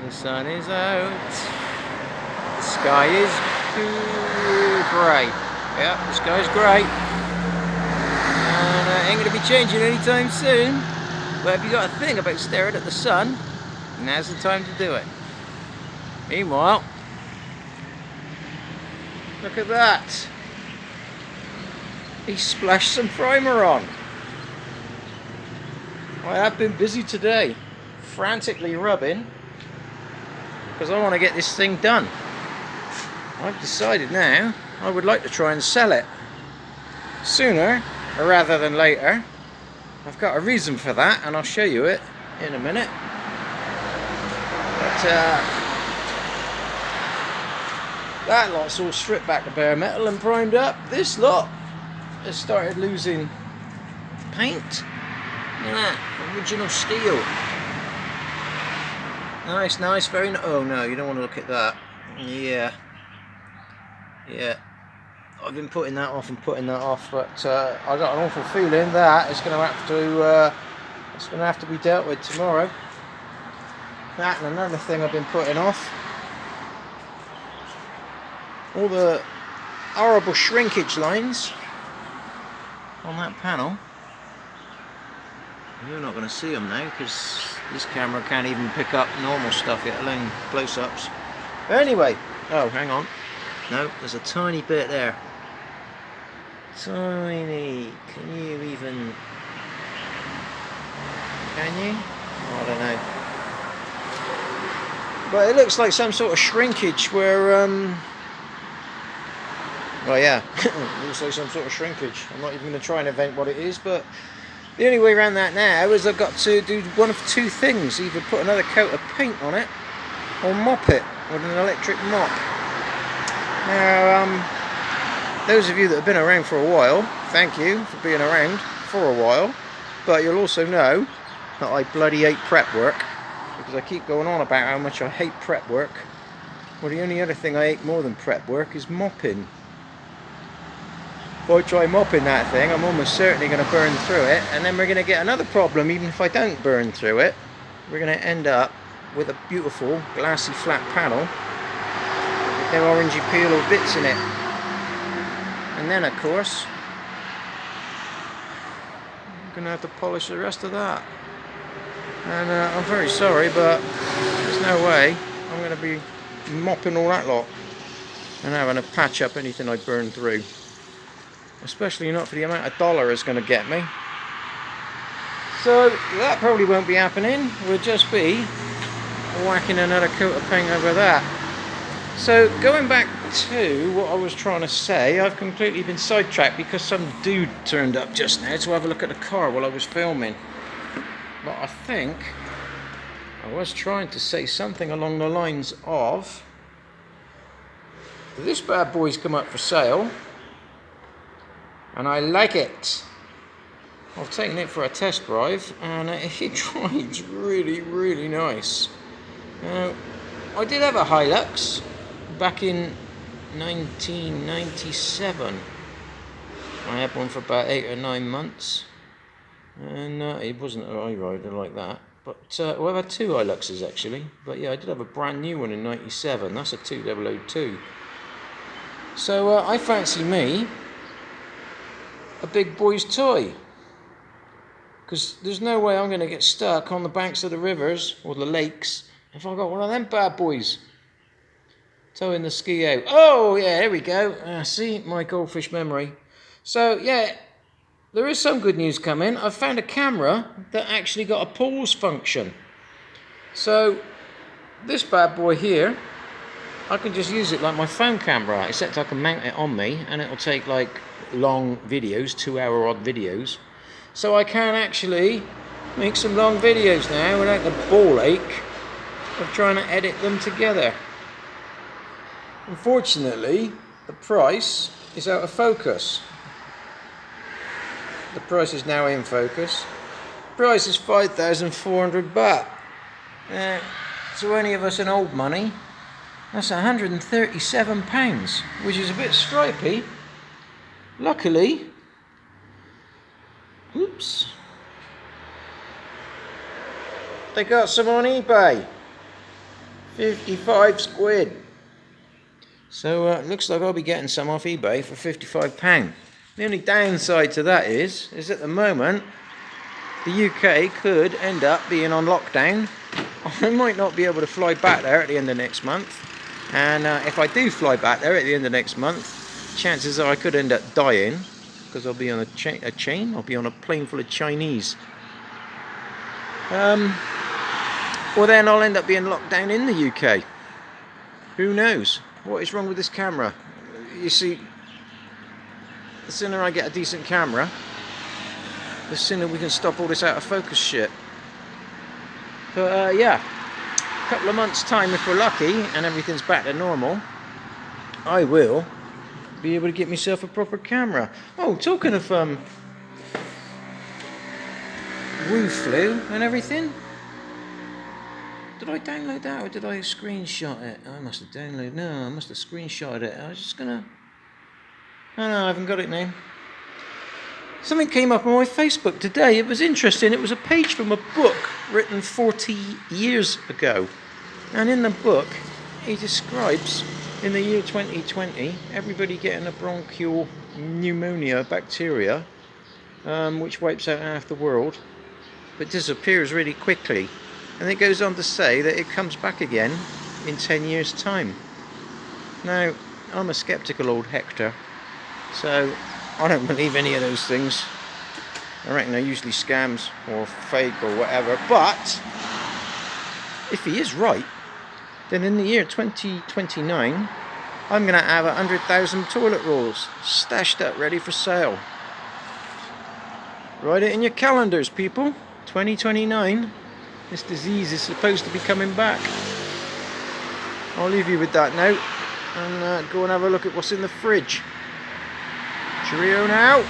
The sun is out. The sky is grey. Yeah, the sky's grey. And ain't going to be changing anytime soon. But if you got a thing about staring at the sun, now's the time to do it. Meanwhile, look at that. He splashed some primer on. I have been busy today, frantically rubbing, because I want to get this thing done. I've decided now I would like to try and sell it sooner rather than later. I've got a reason for that, and I'll show you it in a minute. But that lot's all stripped back to bare metal and primed up. This lot has started losing paint. Look at that, original steel. Nice, nice, very nice. Oh no, you don't want to look at that. Yeah. I've been putting that off and putting that off, but I got an awful feeling that it's going to have to be dealt with tomorrow. That and another thing I've been putting off. All the horrible shrinkage lines on that panel. You're not going to see them now because this camera can't even pick up normal stuff yet alone close-ups. But anyway, oh hang on, no, there's a tiny bit there. Tiny. Can you even? Can you? I don't know. But it looks like some sort of shrinkage where well yeah, it looks like some sort of shrinkage. I'm not even going to try and invent what it is, but the only way around that now is I've got to do one of two things: either put another coat of paint on it or mop it with an electric mop. Now those of you that have been around for a while, thank you for being around for a while, but you'll also know that I bloody hate prep work, because I keep going on about how much I hate prep work. Well, the only other thing I hate more than prep work is mopping. If I try mopping that thing, I'm almost certainly going to burn through it, and then we're going to get another problem. Even if I don't burn through it, we're going to end up with a beautiful glassy flat panel with no orangey peel or bits in it. And then of course I'm going to have to polish the rest of that, and I'm very sorry, but there's no way I'm going to be mopping all that lot and having to patch up anything I burn through, especially not for the amount of dollar it's going to get me. So that probably won't be happening. We'll just be whacking another coat of paint over that. So going back to what I was trying to say, I've completely been sidetracked because some dude turned up just now to have a look at the car while I was filming. But I think I was trying to say something along the lines of, this bad boy's come up for sale and I like it. I've taken it for a test drive and it drives really, really nice. Now, I did have a Hilux back in 1997. I had one for about 8 or 9 months, and it wasn't an iRider like that, but well, I've had two Hiluxes actually, but yeah, I did have a brand new one in 97. That's a 2002. So I fancy me a big boy's toy, because there's no way I'm going to get stuck on the banks of the rivers or the lakes if I've got one of them bad boys towing the ski out. Oh yeah, there we go. See, my goldfish memory. So yeah, there is some good news coming. I've found a camera that actually got a pause function. So this bad boy here, I can just use it like my phone camera, except I can mount it on me and it'll take like long videos, 2-hour odd videos. So I can actually make some long videos now without the ball ache of trying to edit them together. Unfortunately, the price is out of focus. The price is now in focus. The price is 5,400 baht. To any of us in old money, that's £137, which is a bit stripy. Luckily, oops, they got some on eBay. 55 squid. So it looks like I'll be getting some off eBay for £55. The only downside to that is at the moment the UK could end up being on lockdown. I might not be able to fly back there at the end of next month, and if I do fly back there at the end of next month, chances are I could end up dying because I'll be on I'll be on a plane full of Chinese. Or then I'll end up being locked down in the UK. Who knows? What is wrong with this camera? You see, the sooner I get a decent camera, the sooner we can stop all this out of focus shit. But yeah, a couple of months time, if we're lucky and everything's back to normal, I will be able to get myself a proper camera. Oh, talking of Wu Flu and everything, did I download that or did I screenshot it? I must have downloaded. No, I must have screenshotted it. I was just gonna. Oh no, I haven't got it now. Something came up on my Facebook today. It was interesting. It was a page from a book written 40 years ago. And in the book, he describes, in the year 2020, everybody getting a bronchial pneumonia bacteria, which wipes out half the world, but disappears really quickly. And it goes on to say that it comes back again in 10 years' time. Now, I'm a sceptical old Hector, so I don't believe any of those things. I reckon they're usually scams or fake or whatever. But if he is right, then in the year 2029, I'm going to have 100,000 toilet rolls stashed up ready for sale. Write it in your calendars, people. 2029, this disease is supposed to be coming back. I'll leave you with that note and go and have a look at what's in the fridge. Cheerio now.